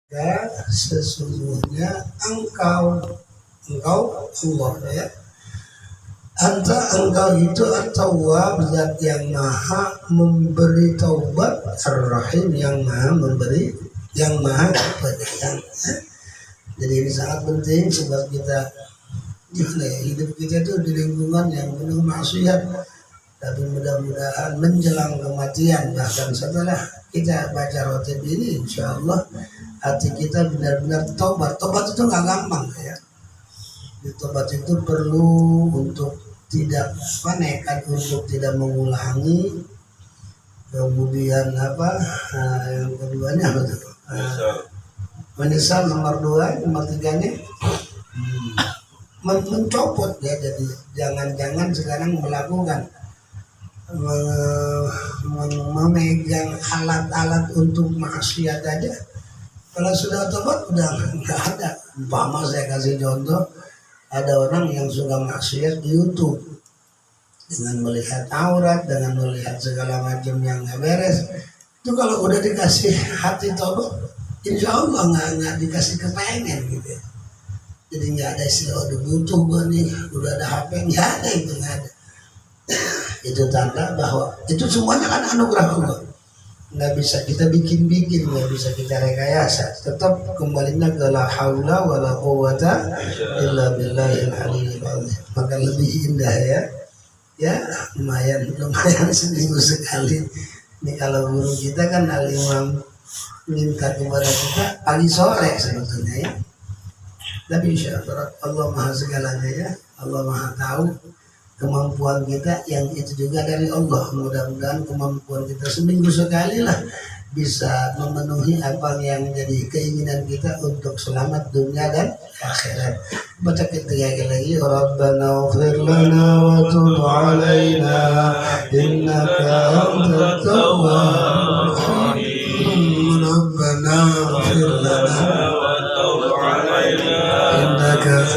Ya, sesungguhnya engkau Allah ya. Engkau itu At-Tawwab, zat yang maha memberi taubat, Ar-Rahim yang maha memberi, yang maha penyayang ya. Jadi ini sangat penting sebab kita hidup kita itu di lingkungan yang penuh maksiat. Tapi mudah-mudahan menjelang kematian, bahkan setelah kita baca rotib ini, insya Allah hati kita benar-benar tobat. Tobat itu nggak gampang ya. Tobat itu perlu untuk tidak nekat, untuk tidak mengulangi. Kemudian yang keduanya menyesal, nomor 2, nomor 3-nya mencopot ya. Jadi jangan sekarang melakukan memegang alat-alat untuk maksiat aja. Kalau sudah tobat udah nggak ada. Umpama saya kasih contoh, ada orang yang suka maksiat di YouTube dengan melihat aurat, dengan melihat segala macam yang nggak beres. Itu kalau udah dikasih hati tobat, insya Allah nggak dikasih kepengen gitu. Jadi nggak ada istilah udah butuh gue nih, udah ada HP, nggak ada, itu nggak ada. Itu tanda bahwa itu semuanya kan anugerah Allah, nggak bisa kita bikin-bikin, nggak bisa kita rekayasa. Tetap kembalinya ke la haula wala quwwata illa billahil aliyyil azim. Maka lebih indah ya lumayan seminggu sekali. Ini kalau guru kita kan al-imam minta kepada kita pagi sore sebetulnya ya. Tapi insya Allah maha segalanya ya, Allah maha tahu kemampuan kita yang itu juga dari Allah. Mudah-mudahan kemampuan kita seminggu sekali lah bisa memenuhi apa yang menjadi keinginan kita untuk selamat dunia dan akhirat. Baca ketiga lagi, Rabbana ighfir lana wa tub alaina innaka antat tawwabur rahim. Rabbana ighfir lana wa tub alaina innaka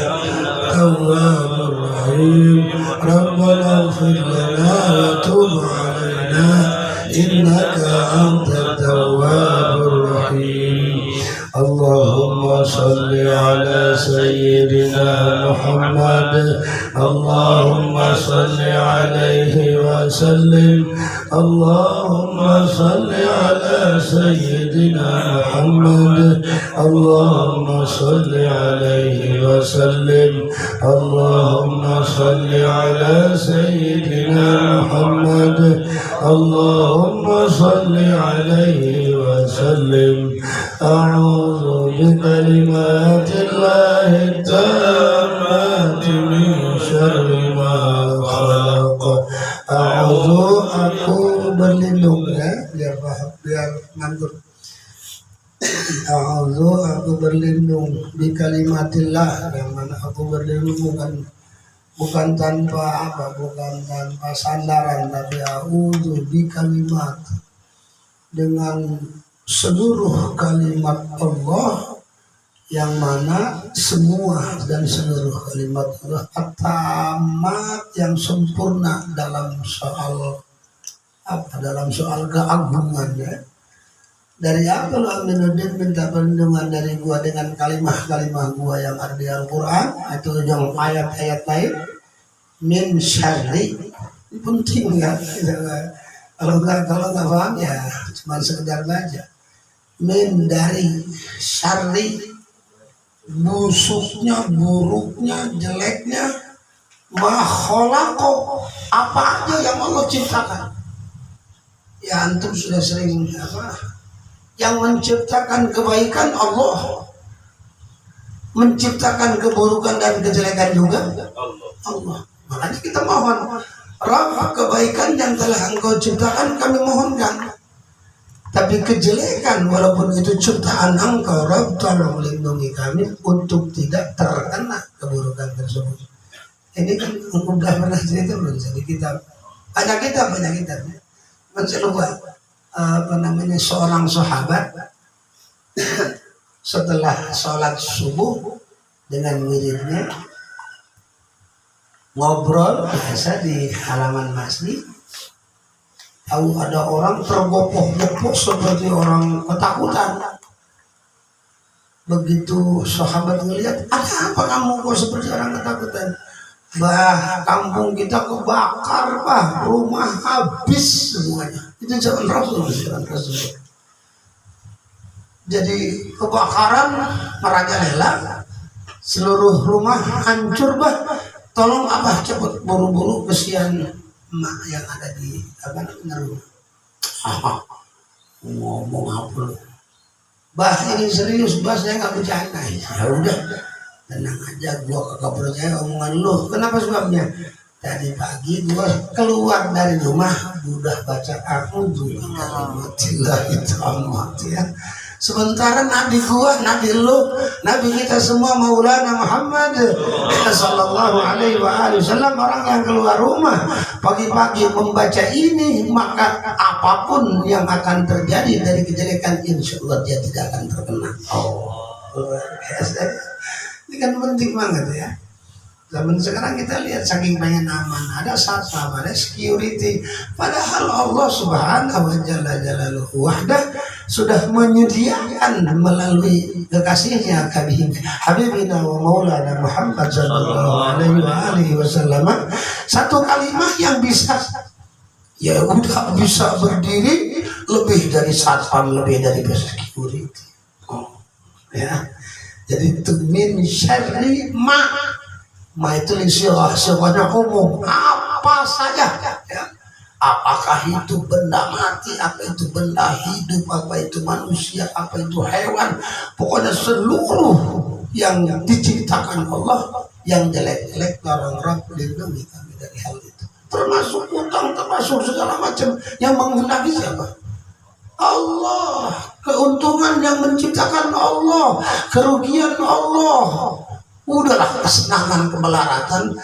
tawwabur rahim. Rabbana ighfir lana wa tub alaina innaka antat tawwabur rahim. Allahumma salli ala sayyidina Muhammad. Allahumma salli alaihi wa sallim. Allahumma salli ala sayyidina Muhammad. Allahumma salli alaihi wa sallim. Allahumma salli ala sayyidina Muhammad. Allahumma salli alaihi wa sallim. A'udzu bikalimatillahi tammati min syarri ma khalaq. Aku berlindung ya, biar ngantuk. Aku berlindung bikalimatillah, yang mana aku berlindung bukan tanpa sandaran, tapi a'udzu bikalimat, dengan seluruh kalimat Allah yang mana semua dan seluruh kalimat Allah tamat yang sempurna dalam soal keagungannya. Dari Abdul Aminuddin minta perlindungan dari gua dengan kalimah-kalimah gua yang ada di Al-Quran atau yang ayat-ayat lain. Min syarri, penting ya. Kalau nggak paham ya cuma sekedar baca. Min dari syarri, busuknya, buruknya, jeleknya, ma khalaqo, apa aja yang Allah ciptakan. Ya antum sudah sering yang menciptakan kebaikan Allah, menciptakan keburukan dan kejelekan juga Allah. Makanya kita mohon, Rabb, kebaikan yang telah Engkau ciptakan kami mohonkan. Tapi kejelekan walaupun itu ciptaan Engkau, Rabb, tolong lindungi kami untuk tidak terkena keburukan tersebut. Ini kan udah pernah cerita belum? Jadi kita banyak kitab. Mencoba seorang sahabat setelah sholat subuh dengan wiridnya ngobrol biasa di halaman masjid. Tahu ada orang tergopoh-gopoh seperti orang ketakutan. Begitu sahabat ngelihat, ada apa kamu kok seperti orang ketakutan? Bah, kampung kita kebakar, bah, rumah habis semuanya. Itu zaman Rasul. Jadi kebakaran merajalela, seluruh rumah hancur, bah. Tolong abah cepat buru-buru kesian emak yang ada di apa namanya rumah. Ngomong apa lu? Bah ini serius, bah saya nggak bercanda. Ya udah, tenang aja, gua kagak percaya omongan lu. Kenapa sebabnya? Tadi pagi gua keluar dari rumah, udah baca a'udzu billahi taala. Sementara nabi gua, nabi lu, nabi kita semua Maulana Muhammad sallallahu alaihi wasallam, orang yang keluar rumah pagi-pagi membaca ini, maka apapun yang akan terjadi dari kejelekan insya Allah dia tidak akan terkena. Oh, luar biasa. Ini kan penting banget ya. Zaman sekarang kita lihat saking banyak aman, ada satpam, ada security. Padahal Allah Subhanahu wa Jalla wahdah sudah menyediakan melalui kekasihnya Habibina wa Maulana Muhammad sallallahu alaihi wasallam satu kalimat yang bisa ya udah bisa berdiri lebih dari satpam, lebih dari security. Oh, ya. Jadi min syarri ma itu semuanya umum, apa saja ya. Apakah itu benda mati, apa itu benda hidup, apa itu manusia, apa itu hewan, pokoknya seluruh yang diciptakan Allah yang jelek-jelek orang-orang lindungi kami dari hal itu, termasuk utang, termasuk segala macam yang menghendaki siapa? Allah. Keuntungan yang menciptakan Allah, kerugian Allah. Udahlah, kesenangan, kemelaratan,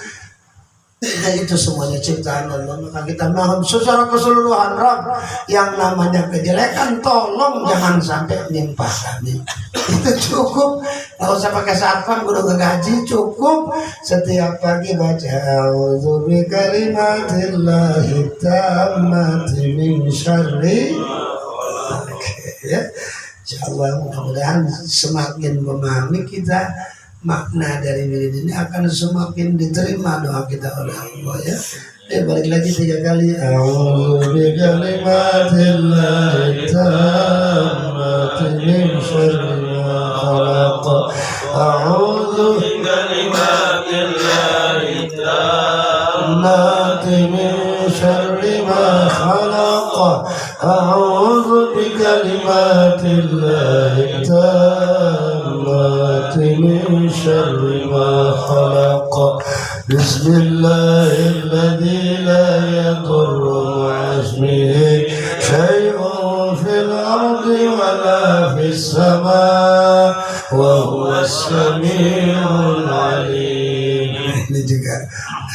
itu semuanya ciptaan Allah. Maka kita mohon secara keseluruhan, Rabb, yang namanya kejelekan tolong jangan sampai menimpa kami. Itu cukup, nggak usah pakai satpam, udah gaji, cukup setiap pagi baca a'udzu bikalimatillahi tammati min syarri. Ya, insyaallah mudah-mudahan semakin memahami kita makna dari wirid ini akan semakin diterima doa kita oleh Allah ya. Balik lagi 3 kali. A'udzu bikalimatillahi tammati min syarri ma khalaq. A'udzu bikalimatillahi tammati min syarri ma khalaq. A'udzu bikalimatillahi tammati min syarri ma khalaq. Bismillahirrahmanirrahim. La yadurru ma'asmihi syai'un fil ardi wa la fis sama' wa huwas sami'ul alim. Ini juga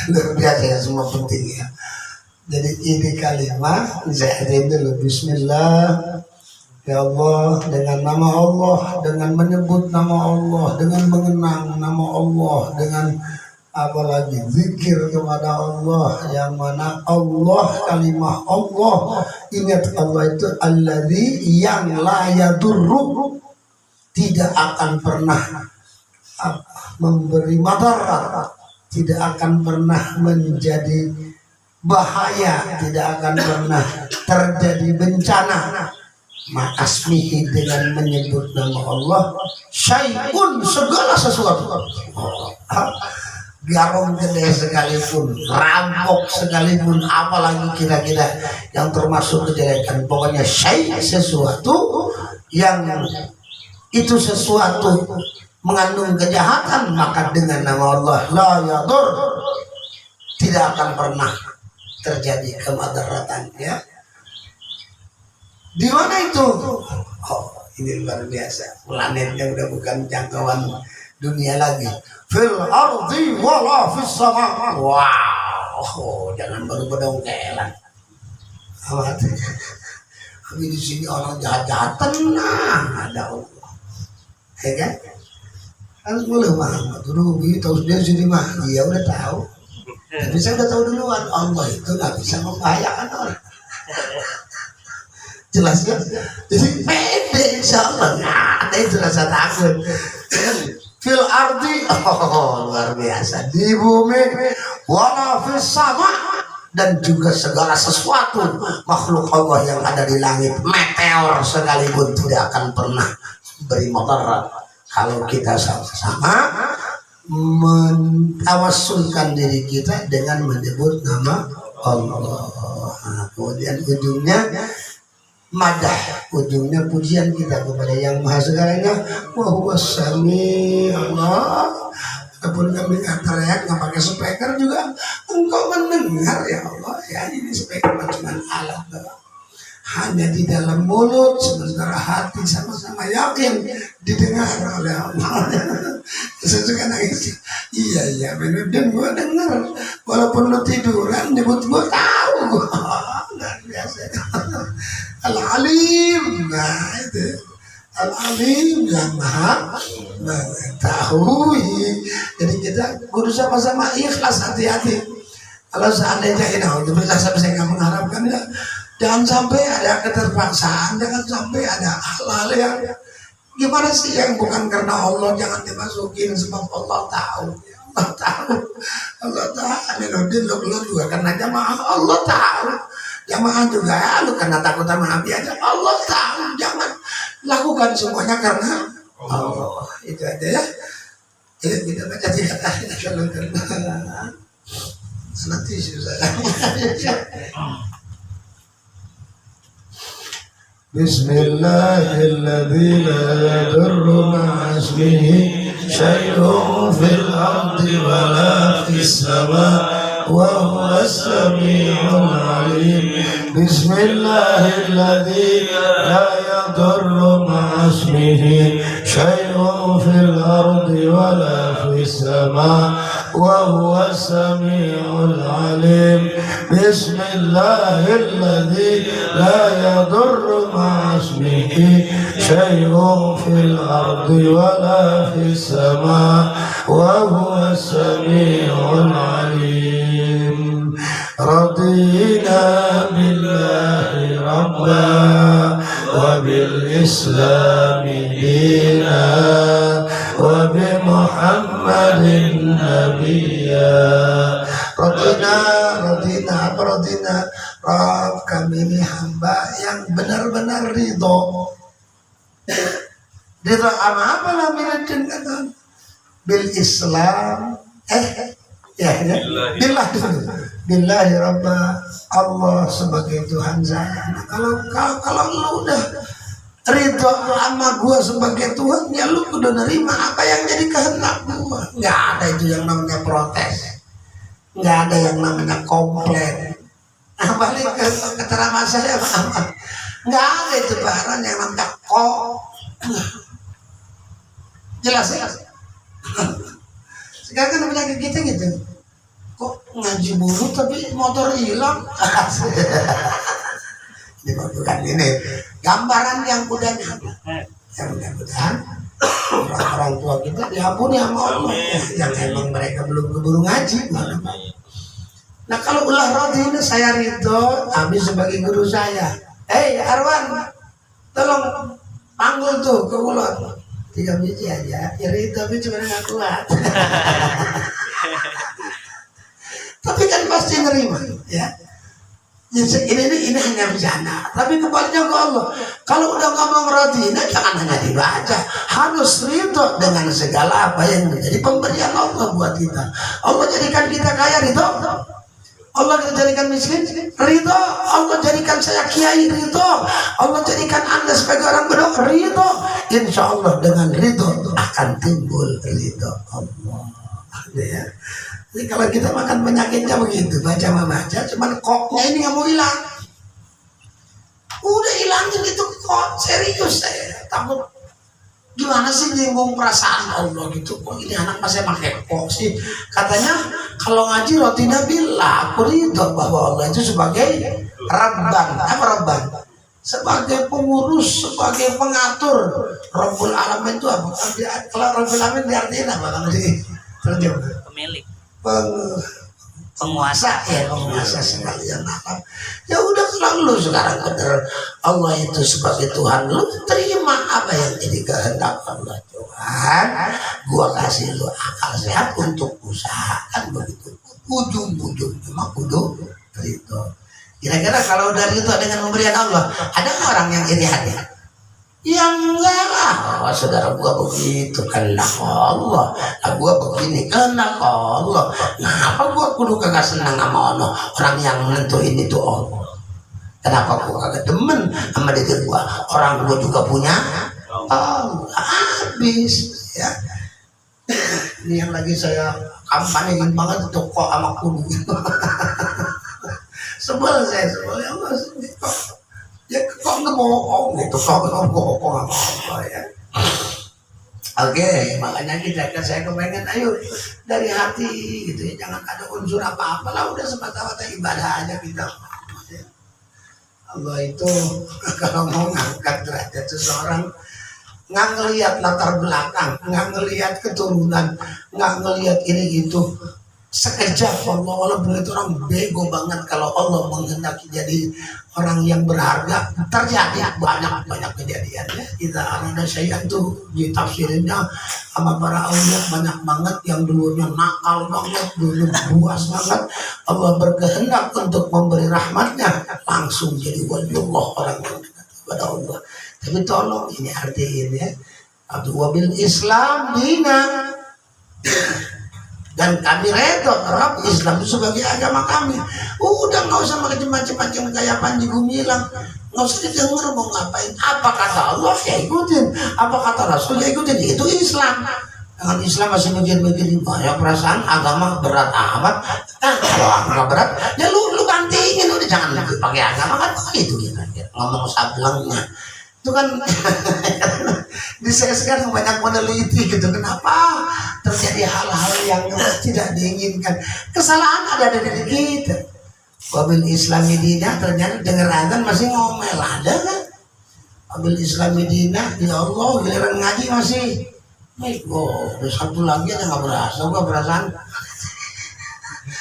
luar biasa ya, semua penting ya. Jadi ini kalimat saya dulu. Bismillah. Ya Allah, dengan nama Allah, dengan menyebut nama Allah, dengan mengenang nama Allah, dengan apalagi zikir kepada Allah, yang mana Allah, kalimah Allah, ingat Allah itu alladzi yang la yadurru, tidak akan pernah memberi madarat, tidak akan pernah menjadi bahaya, tidak akan pernah terjadi bencana. Ma'asmihi, dengan menyebut nama Allah, syai'un, segala sesuatu. Garong gede sekalipun, rampok sekalipun, apalagi kira-kira yang termasuk kejelekan. Pokoknya syai', sesuatu yang itu sesuatu mengandung kejahatan, maka dengan nama Allah la yadur, tidak akan pernah terjadi kemadaratan ya. Di mana itu? Oh, ini luar biasa. Planetnya udah bukan jangkauan dunia lagi. Fil ardi wala fis sama. Wow, jangan baru bedongkelan. Amat. Tapi di sini orang jahat-jahat, tenang, ada Allah. Ya kan? Kan boleh Muhammad dulu tahu dia sini mah. Dia udah tahu. Tapi saya udah tahu duluan, Allah itu nggak bisa membahayakan orang. Jelas kan? Jadi pede insya Allah, nggak ada itu rasa takut. Fil ardi, luar biasa, di bumi, wala fis sama, dan juga segala sesuatu makhluk Allah yang ada di langit, meteor sekalipun tidak akan pernah beri mudarat kalau kita sama-sama mentawassulkan diri kita dengan menyebut nama Allah. Nah, kemudian ujungnya madah, ujungnya pujian kita kepada yang maha segalanya. Wa huwas sami Allah. Walaupun kami nggak teriak, nggak pakai speaker juga, engkau mendengar ya Allah. Ya ini speaker cuma alat doang. Hanya di dalam mulut, sementara hati sama-sama yakin didengar oleh Allah. Saya suka nangis. Iya benar, dan gua dengar. Walaupun lu tiduran, nyebut gua tahu. Luar biasa. Al-Alim, nah itu Al-Alim yang maha mengetahui. Jadi kita kudu sama-sama ikhlas, hati-hati. Kalau seandainya ini, untuk saya nggak mengharapkan ya, jangan sampai ada keterpaksaan, jangan sampai ada hal-hal yang gimana sih yang bukan karena Allah jangan dimasukin, sebab Allah tahu. Allah tahu, Allah tahu. Lu juga karena jamaah Allah tahu. Jamaah juga lu karena takut sama Nabi aja, Allah tahu. Jangan lakukan semuanya karena Allah. Itu aja ya. Kita baca 3 kali kalau karena nanti susah. Bismillahilladzi la yadurru ma'a ismihi syai'un fil ardi wa la fis sama' وهو السميع العليم بسم الله الذي لا يضر مع اسمه شيء في الأرض ولا في السماء وهو السميع العليم بسم الله الذي لا يضر مع اسمه شيء في الأرض ولا في السماء وهو السميع العليم رضينا بالله ربا وبالإسلام دينا وبمحمد نبيا رضينا Rabb, kami ini hamba yang benar-benar ridho. Ridho apa namanya dengan bil Islam billahi rabba, Allah sebagai Tuhan saya. Nah, kalau lu udah ridho sama gua sebagai Tuhan, ya lu udah nerima apa yang jadi kehendak gua. Nggak ada itu yang namanya protes, nggak ada yang namanya komplain. Nah, balik ke keterangan saya, nggak ada itu barang yang namanya kok. Jelas ya. Sekarang kan penyakit kita gitu, kok ngaji mulu tapi motor hilang. Ini bukan ini gambaran yang udah nyata. Ya mudah-mudahan orang tua kita diampuni sama Allah yang emang mereka belum keburu ngaji. Nah kalau ulah rodi ini saya ridho, habis sebagai guru saya. Arwan, tolong panggul tuh ke mulut 3 biji aja. Ya ridho tapi cuma nggak kuat. Tapi kan pasti nerima, ya. Ini hanya bencana, tapi kembalinya ke Allah. Kalau udah ngomong rodina, jangan hanya dibaca, harus ridho dengan segala apa yang menjadi pemberian Allah buat kita. Allah jadikan kita kaya, ridho. Allah jadikan miskin, ridho. Allah jadikan saya kiai, ridho. Allah jadikan Anda sebagai orang bodoh, ridho. Insya Allah dengan ridho akan timbul ridho Allah. Ya. Jadi kalau kita makan penyakitnya begitu, baca, cuman koknya ini nggak mau hilang. Udah hilangin itu kok, serius saya takut. Gimana sih nyinggung perasaan Allah gitu? Kok ini anak masih pakai kok sih? Katanya kalau ngaji rotina bilang, aku ridho bahwa Allah itu sebagai Rabban, sebagai pengurus, sebagai pengatur. Rabbul Alamin itu apa? Kalau Rabbul Alamin diartikan apa? Pemilik. penguasa sekalian alam. Ya udah, kalau lu sekarang bener Allah itu sebagai Tuhan, lu terima apa yang jadi kehendak Allah. Tuhan, gua kasih lu akal sehat untuk usaha, kan begitu. Ujung-ujungnya mah kudu itu. Kira-kira kalau dari itu dengan pemberian Allah, ada nggak orang yang iri hati? Yang enggak lah, oh, saudara gua begitu kehendak Allah, lah gua begini kehendak Allah. Kenapa gua kudu kagak senang sama orang yang nentuin itu Allah? Kenapa gua kagak demen sama diri gua? Orang gua juga punya Allah. Habis ya. Ini yang lagi saya kampanyein banget itu kok sama kudu. Sebel saya, ya Allah, kok ya kok ngebohong gitu, kok ngebohong apa ya. Oke, makanya saya kepengen ayo dari hati gitu ya, jangan ada unsur apa-apa lah, udah semata-mata ibadah aja kita. Allah itu kalau mau ngangkat derajat seseorang, nggak ngelihat latar belakang, nggak ngelihat keturunan, nggak ngelihat ini itu. Sekejap Allah, walaupun itu orang bego banget, kalau Allah menghendaki jadi orang yang berharga, terjadi banyak kejadiannya. Kita ada syai'an tuh ditafsirinnya sama para aulia banyak banget, yang dulunya nakal banget, dulu buas banget, Allah berkehendak untuk memberi rahmatnya, langsung jadi waliullah, orang yang dekat kepada Allah. Tapi tolong ini artiin ya, wabil Islam dina, dan kami redha Arab Islam itu sebagai agama kami. Udah nggak usah macam-macam kayak Panji Gumilang, nggak usah didengar mau ngapain. Apa kata Allah ya ikutin, apa kata Rasul ya ikutin. Itu Islam. Dengan Islam masih mikir-mikirin banyak perasaan agama berat amat. Nah, kalau agama berat ya lu gantiin, udah jangan pakai agama kan begitu kira-kira. Ngomong sablangnya itu kan. Di saya sekarang banyak meneliti gitu, kenapa terjadi hal-hal yang tidak diinginkan. Kesalahan ada di diri kita. Wabil Islami Dina, ternyata denger azan masih ngomel, ada kan? Wabil Islami Dina, ya Allah, giliran ngaji masih ada satu lagi aja nggak berasa, gua perasaan.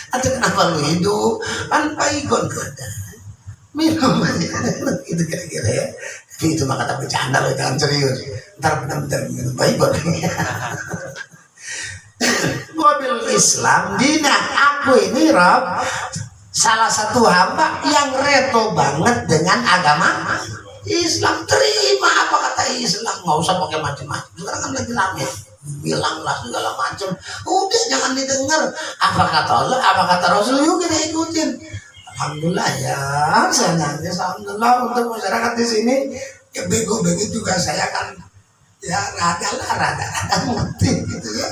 Atau kenapa lu hidup? Kan paigon ada. Minum aja, itu kira-kira ya. Itu mah kata bercanda loh, jangan serius. Ntar benar-benar minum paigon. Wabil Islam dina, aku ini Rob, salah satu hamba yang reto banget dengan agama Islam. Terima apa kata Islam, nggak usah pakai macam-macam. Sekarang kan lagi rame, bilanglah segala macam. Udah jangan didengar. Apa kata Allah, apa kata Rasul, yuk kita ikutin. Alhamdulillah ya, saya nangis. Alhamdulillah untuk masyarakat di sini. Ya bego-bego juga saya kan ya rada ngerti gitu ya.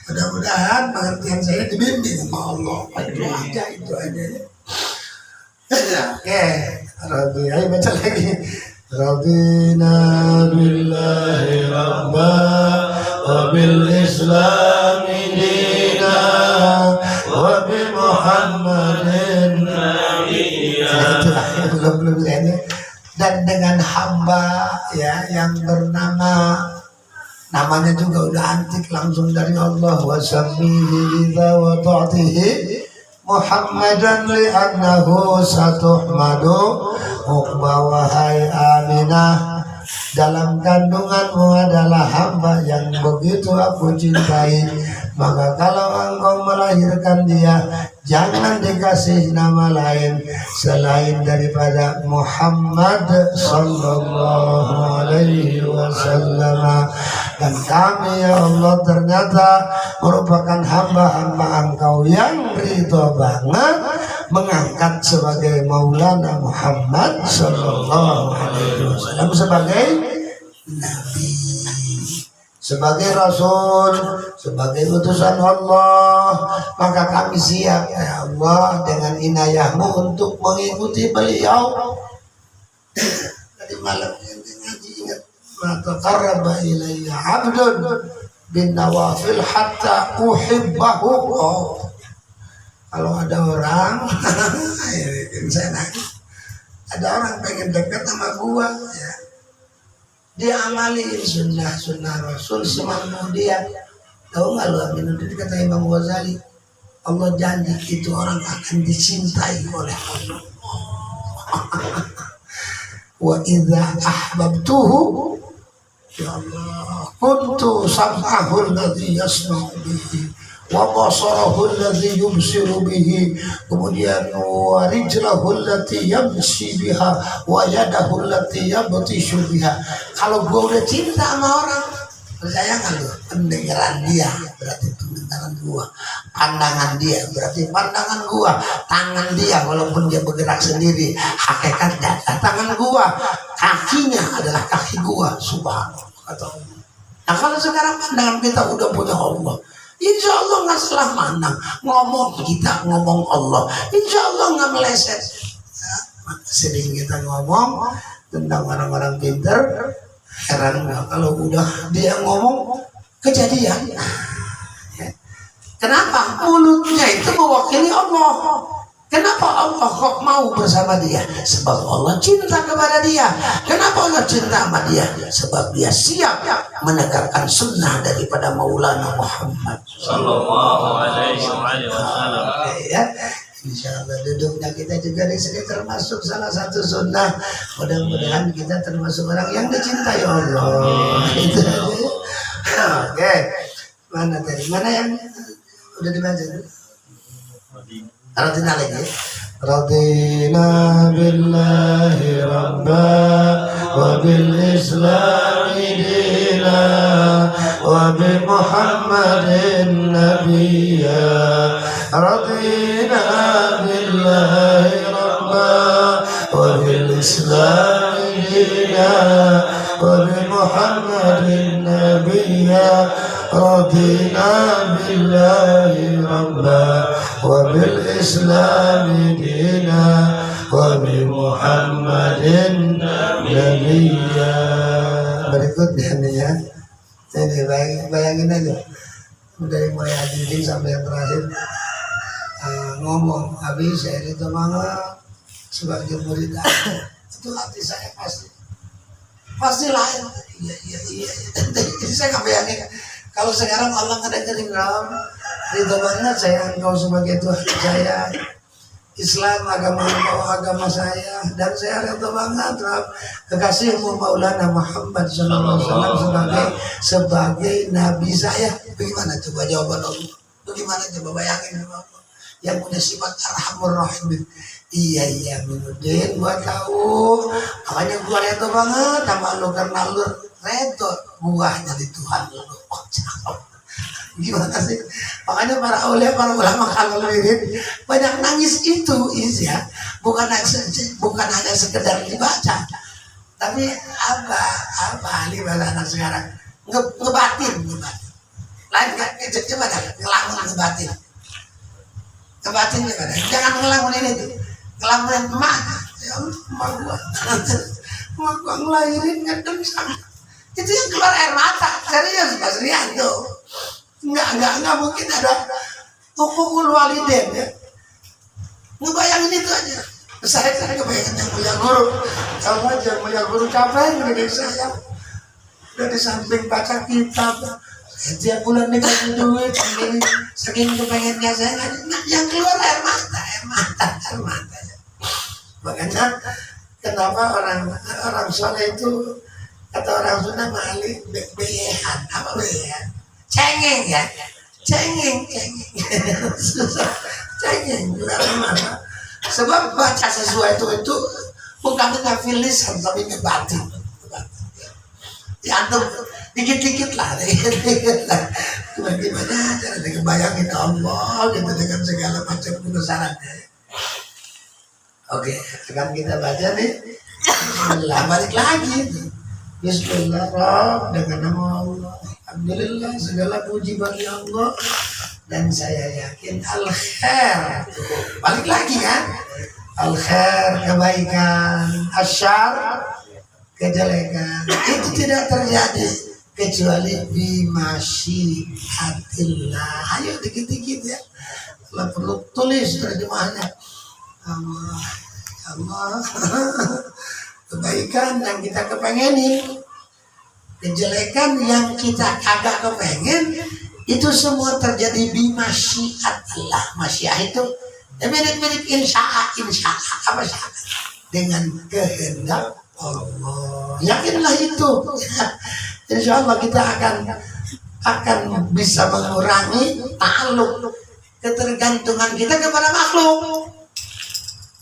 Mudah-mudahan pengertian saya dibimbing sama Allah. Itu aja ya. Oke, Rabbi, ayo baca lagi. Rabbina billahi rabba wa bil islami dina wa bi Muhammadin nabiyya. Belum ini. Dan dengan hamba ya yang bernama, namanya juga udah antik langsung dari Allah, wasammihi idza wada'tihi Muhammadan li'annahu satuhmadu uqba wahai Aminah, dalam kandunganmu adalah hamba yang begitu aku cintai, maka kalau engkau melahirkan dia, jangan dikasih nama lain selain daripada Muhammad sallallahu alaihi wasallam. Dan kami ya Allah ternyata merupakan hamba-hamba engkau yang ridho banget mengangkat sebagai Maulana Muhammad sallallahu alaihi wasallam sebagai Nabi, sebagai Rasul, sebagai utusan Allah. Maka kami siap ya Allah dengan inayahmu untuk mengikuti beliau. Tadi malam ngaji ingat, ma taqarraba ilayya 'abdun bin nawafil hatta uhibbahu. Kalau ada orang saya nangis, ada orang pengen dekat sama gua ya, dia amalin sunnah Rasul semampu dia. Tahu nggak lu Aminuddin, kata Imam Ghazali, Allah janji itu orang akan dicintai oleh Allah. Wa idza ahbabtuhu ya Allah kuntu sam'ahu alladhi yasma'u bihi wa basarahu alladhi yubsiru bihi, kemudian wa rijlahu allati yamshi biha wa yadahu allati yabtishu biha. Kalau gua udah cinta sama orang, percaya nggak lu? Pendengaran dia berarti pendengaran gua, pandangan dia berarti pandangan gua, tangan dia walaupun dia bergerak sendiri hakikatnya tangan gua, kakinya adalah kaki gua. Subhanallah. Nah kalau sekarang pandangan kita udah punya Allah, insya Allah nggak salah mandang. Ngomong kita ngomong Allah, insya Allah nggak meleset. Nah, sering kita ngomong tentang orang-orang pintar, heran nggak kalau udah dia ngomong kejadian. Ya. Kenapa? Mulutnya itu mewakili Allah. Kenapa Allah kok mau bersama dia? Sebab Allah cinta kepada dia. Kenapa Allah cinta sama dia? Sebab dia siap menegakkan sunnah daripada Maulana Muhammad Sallallahu Alaihi Wasallam. Ya, insya Allah duduknya kita juga di sini termasuk salah satu sunnah. Mudah-mudahan kita termasuk orang yang dicintai Allah. Itu aja. Oke, mana tadi? Mana yang udah dibaca? Radina lagi. Radina billahi rabba wa bil islami dina wa bi muhammadin nabiyya. Radina billahi rabba wa bil islami dina wa bi muhammadin nabiyya. Radina billahi rabba wa bil islami dina wa bi muhammadin nabiyya. Berikutnya nih ya, ini bayangin aja dari mulai hadirin sampai yang terakhir ngomong habis saya itu semangat sebagai murid itu hati saya pasti lain. Iya. Jadi saya nggak bayangin kalau sekarang Allah ngedengerin ridho banget saya engkau sebagai Tuhan saya, Islam agama engkau agama saya, dan saya ridho banget kekasihmu Maulana Muhammad Sallallahu Alaihi Wasallam sebagai Nabi saya. Bagaimana coba jawaban Allah? Bagaimana coba bayangin Allah yang punya sifat Arhamur Rahimin. Iya Minudin, gua tahu. Makanya gua ridho banget sama lu karena lu ridho gua jadi Tuhan lu. Gimana sih? Makanya para ulama kalau wirid banyak nangis itu ya, bukan hanya sekedar dibaca, tapi apa ahli bahasa anak sekarang ngebatin. Lain kan coba dah ngelamun ngebatin gimana? Jangan ngelamun ini tuh, ngelamun emak. Ya Allah, emak gua ngelahirin ngedem sama itu yang keluar air mata. Serius Mas Rianto. Enggak mungkin ada hukukul waliden ya. Ngebayangin itu aja. Saya kebayangin yang punya guru. Sama aja punya guru capek ngedidik saya. Udah di samping baca kitab. Setiap bulan dikasih duit. Saking kepengennya saya yang keluar air mata. Makanya kenapa orang soleh itu kata orang Sunda mahali beyehan. Apa beyehan? Cengeng ya, cengeng. Cengeng mana? Sebab baca sesuatu itu bukan dengan lisan tapi dengan batin. Ya antum dikit-dikit lah. Bagaimana cara ngebayangin Allah gitu dengan segala macam kebesarannya. Oke, akan kita baca nih. Balik lagi. Bismillah dengan nama Allah. Alhamdulillah segala puji bagi Allah dan saya yakin al-khair. Balik lagi kan? Al-khair kebaikan, asyar kejelekan itu tidak terjadi kecuali bimasyiatillah. Ayo dikit-dikit ya. Kalau perlu tulis terjemahannya. Allah kebaikan yang kita kepengeni, kejelekan yang kita kagak kepengen Itu semua terjadi bimasyiat Allah. Masyiah itu mirip-mirip insya'a apa sih? Dengan kehendak Allah. Yakinlah itu. Insya Allah kita akan bisa mengurangi ta'alluq, ketergantungan kita kepada makhluk.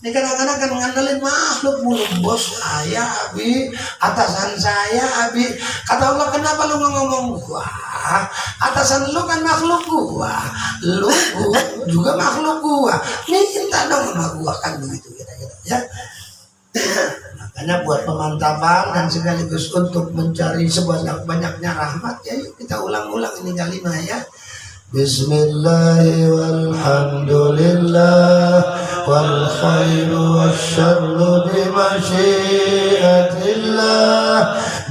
Ini kadang-kadang kan mengandalkan makhluk mulu. Bos saya, Abi, atasan saya, Abi. Kata Allah, kenapa lu ngomong gua? Atasan lu kan makhluk gua. Lu juga makhluk gua. Minta dong sama gua, kan begitu kira-kira ya. Makanya buat pemantapan dan sekaligus untuk mencari sebanyak-banyaknya rahmat, ya yuk kita ulang-ulang ini kalimat ya. Bismillah walhamdulillah wal khairu wasyarru bimasyiatillah.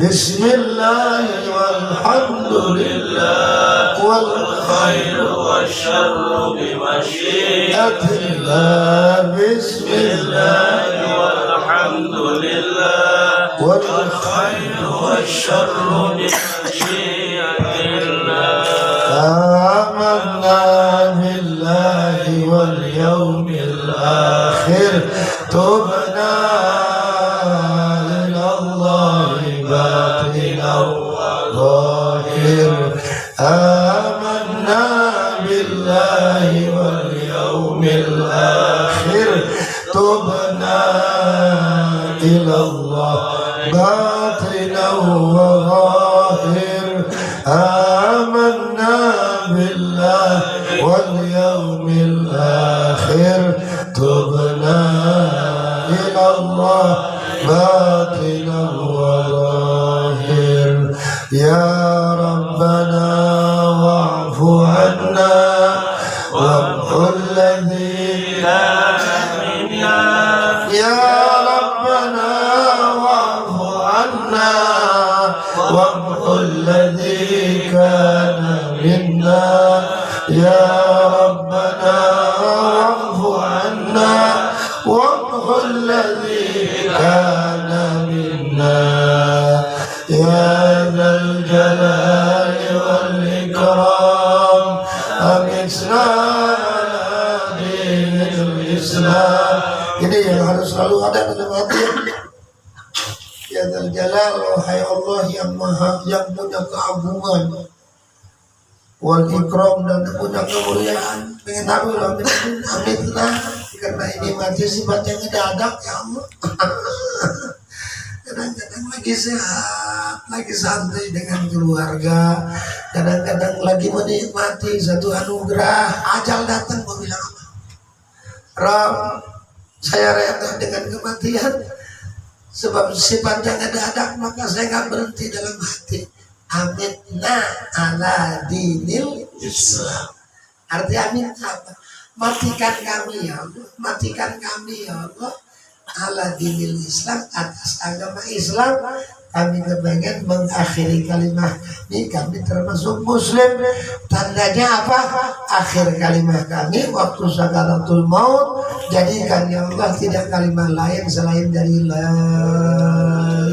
Bismillah walhamdulillah wal khairu wasyarru bimasyiatillah. Bismillah walhamdulillah wal khairu wasyarru bimasyiatillah. آمنا بالله واليوم الآخر تبنا إلى الله باطنا وظاهر. آمنا بالله واليوم الآخر تبنا إلى الله باطنا وظاهر. آمنا بالله واليوم الآخر تبنا إلى الله باطنا وظاهر. يا ربنا واعف عنا وامحو الذي كان منا. يا ربنا واعف عنا وامحو الذي كان منا. يا ربنا واعف عنا وامحو الذي كان منا. يا ذا الجلال والإكرام أمتنا على دين الإسلام. Ini yang harus selalu ada dalam hati. Ya Dzal Jalal, wahai Allah yang maha, yang punya keagungan, wal ikram, dan punya kemuliaan. Pengen tahu lah, amitlah, karena ini mati sifat yang mendadak ya Allah. Kadang-kadang lagi sehat, lagi santai dengan keluarga, kadang-kadang lagi menikmati satu anugerah, ajal datang mau bilang apa? Ram, saya rela dengan kematian. Sebab sifat yang ada, maka saya nggak berhenti dalam hati. Amitna ala dinil Islam. Arti amin apa? Matikan kami ya Allah, matikan kami ya Allah ala dinil Islam, atas agama Islam. Kami kepengen mengakhiri kalimat kami termasuk muslim. Tandanya apa? Akhir kalimat kami waktu sakaratul maut. Jadikan ya Allah tidak kalimat lain selain dari la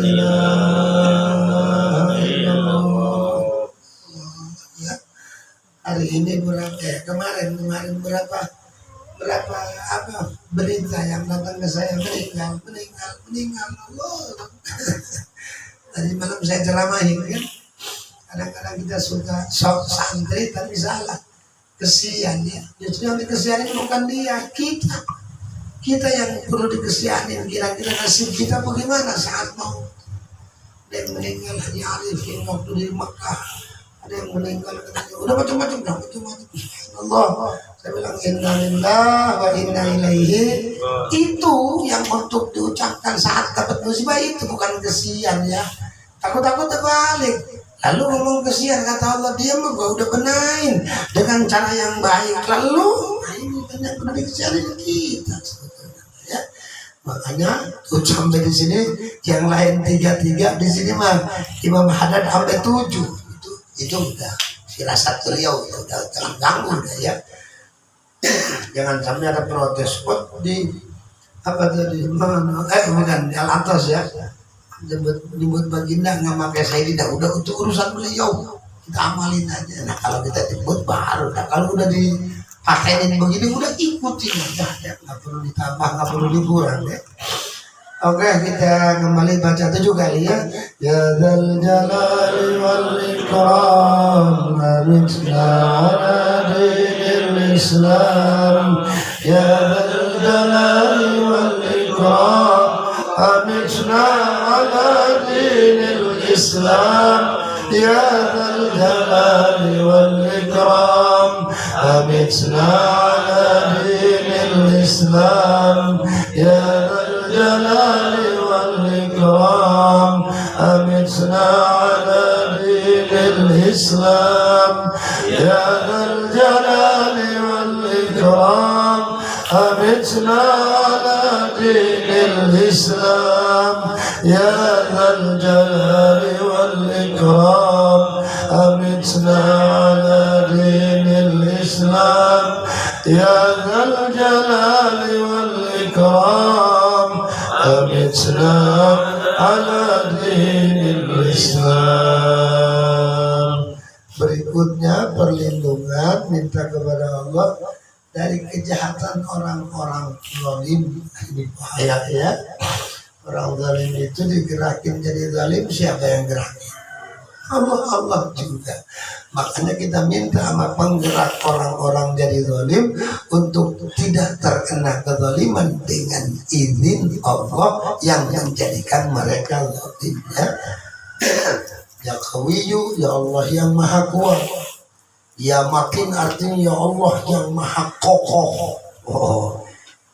ilaha illallah. Ya. Hari ini kemarin berapa apa berita yang datang ke saya, meninggal Allah. Tadi malam saya ceramahin kan, kadang-kadang kita suka sok santri tapi salah, kesian ya. Justru yang dikesianin bukan dia, kita yang perlu dikesianin. Kira-kira nasib kita bagaimana saat mau. Ada yang meninggal Haji Arif yang waktu di Mekah, ada yang meninggal udah macam-macam Allah. Saya bilang inna lillahi wa inna ilaihi. Itu yang untuk diucapkan saat dapat musibah, itu bukan kesian ya. Takut-takut terbalik. Lalu ngomong kesian, kata Allah, dia mah gua udah benain dengan cara yang baik. Lalu ini benar-benar dikesianin kita ya. Makanya tuh sampai di sini yang lain 3 di sini mah Imam Haddad sampai 7. Itu udah firasat beliau, udah terganggu udah ya. Jangan sampai ada protes kok di apa tadi mana bukan di Al-Atas ya, nyebut baginda nggak pakai Sayyidina, udah untuk urusan beliau kita amalin aja. Nah kalau kita jemput baru, nah kalau udah dipakenin begini udah ikutin aja, ya nggak perlu ditambah, nggak perlu dikurang ya. Oke, kita kembali baca 7 kali ya. Ya dzal jalali wal ikram amitna ala dinil Islam. Ya dzal jalali wal ikram amitna ala dinil Islam. Ya dzal jalali wal ikram amitna ala dinil Islam. Ya الجلال والإكرام أمتنا على دين الإسلام يا ذا الجلال والإكرام أمتنا على دين الإسلام يا ذا الجلال والإكرام أمتنا على دين الإسلام يا ذا الجلال والإكرام أمتنا على دين الإسلام. Berikutnya perlindungan minta kepada Allah dari kejahatan orang-orang zalim. Ini bahaya ya. Orang zalim itu digerakin jadi zalim, siapa yang gerakin? Allah juga. Makanya kita minta sama penggerak orang-orang jadi zalim untuk tidak terkena kezaliman dengan izin Allah yang menjadikan mereka zalim ya. Ya Qawiyyu, ya Allah yang maha kuat. Ya Matin artinya ya Allah yang maha kokoh.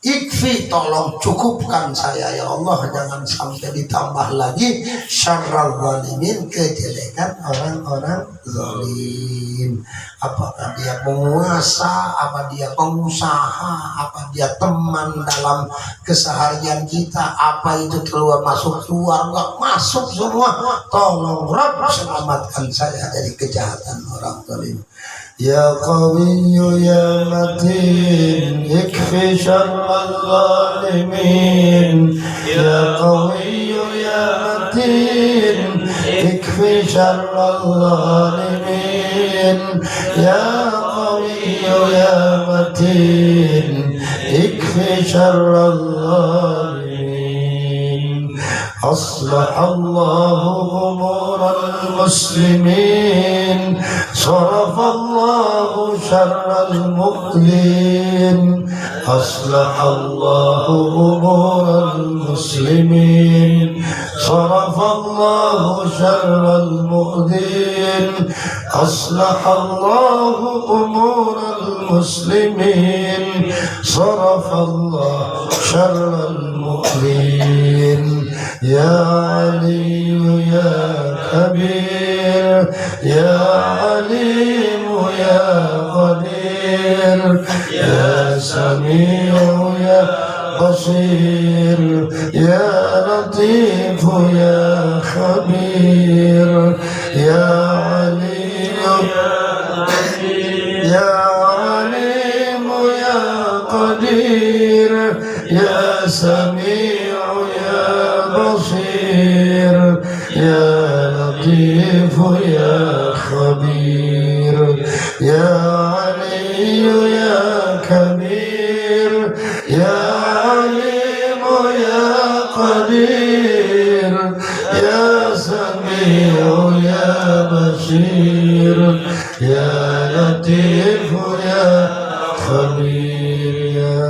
Ikfi, tolong cukupkan saya ya Allah, jangan sampai ditambah lagi syarral zalimin, kejelekan orang-orang zalim. Apakah dia penguasa, apa dia pengusaha, apa dia teman dalam keseharian kita, apa itu keluar masuk keluarga, masuk semua. Tolong Rabb selamatkan saya dari kejahatan orang zalim. Ya Qawiyyu ya Matin ikfi syarral zalimin. Ya Qawiyyu ya Matin ikfi syarral zalimin. Ya Qawiyyu ya Matin ikfi syarral zalimin. Aslahallahu umural muslimin, sarafallahu syarral mu'lin. Aslahallahu umural muslimin, sarafallahu syarral mu'lin. Aslahallahu umural muslimin, sarafallahu syarral mu'lin. Ya Ali ya Kabir, ya Alim ya Qadir, ya Sami'u ya Basir, ya Latif ya Khabir, ya Alim ya Alim ya Qadir, ya Sami'u ya Basir, ya Latif ya Khabir, ya Ali ya Kabir, ya Alim ya Qadir, ya Sami'u ya Basir, ya Latif ya Khabir, ya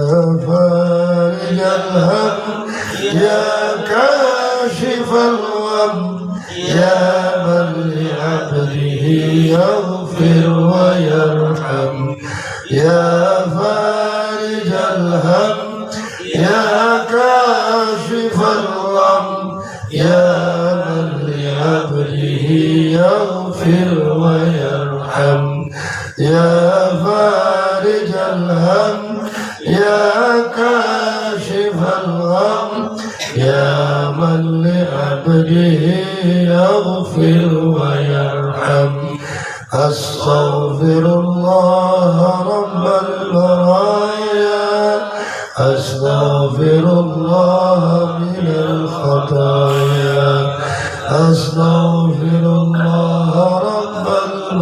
Farijal Ham, ya Kashifal Gham, ya man li 'abdihi yaghfir wa yarham, ya Farijal Ham, ya Kashifal Gham, ya man li 'abdihi yaghfir wa yarham, ya Farijal Ham, ya Kashifal Gham, ya man li 'abdihi yaghfir wa yarham. Astaghfirullah rabbal baraya, astaghfirullah minal khataya, astaghfirullah rabbal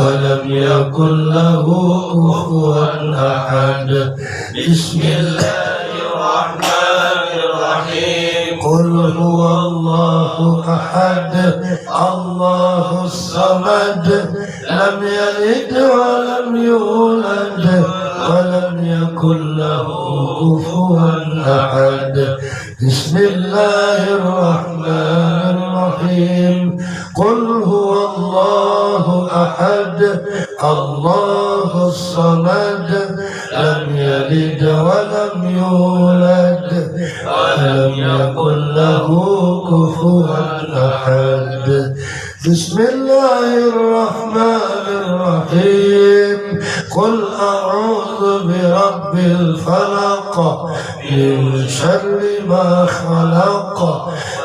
ولم يكن له كفوا أحد بسم الله الرحمن الرحيم قل هو الله أحد الله الصمد لم يلد ولم يولد ولم يكن له كفوا أحد بسم الله الرحمن الرحيم قل هو الله أحد الله الصمد لم يلد ولم يولد ولم يكن له كفوا أحد بسم الله الرحمن الرحيم قل أعوذ برب الفلق من شر ما خلق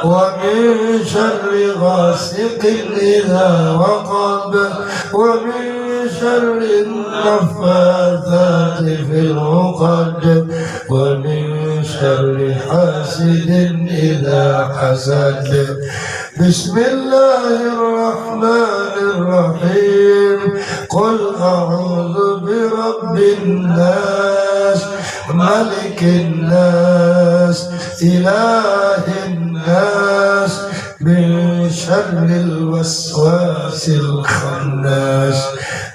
ومن شر غاسق إذا وقب ومن شر النفاثات في العقد ومن شر حاسد إذا حسد بسم الله الرحمن الرحيم قل أعوذ برب الناس ملك الناس إله الناس من شر الوسواس الخناس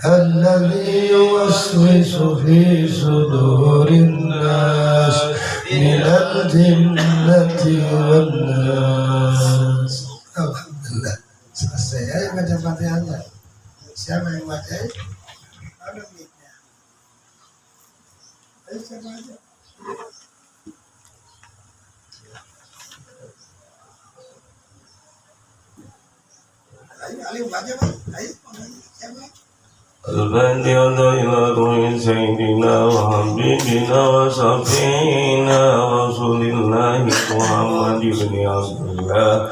الذي يوسوس في صدور الناس من الجنة والناس. Alhamdulillah. Selesai ya baca Fatihahnya. Siapa yang baca? Ada mic-nya. Ayo siapa aja. Ayo baca Pak. Ayo siapa? الفاتحة إلى روح سيدنا وحبيبنا وشفيعنا رسول الله محمد بن عبد الله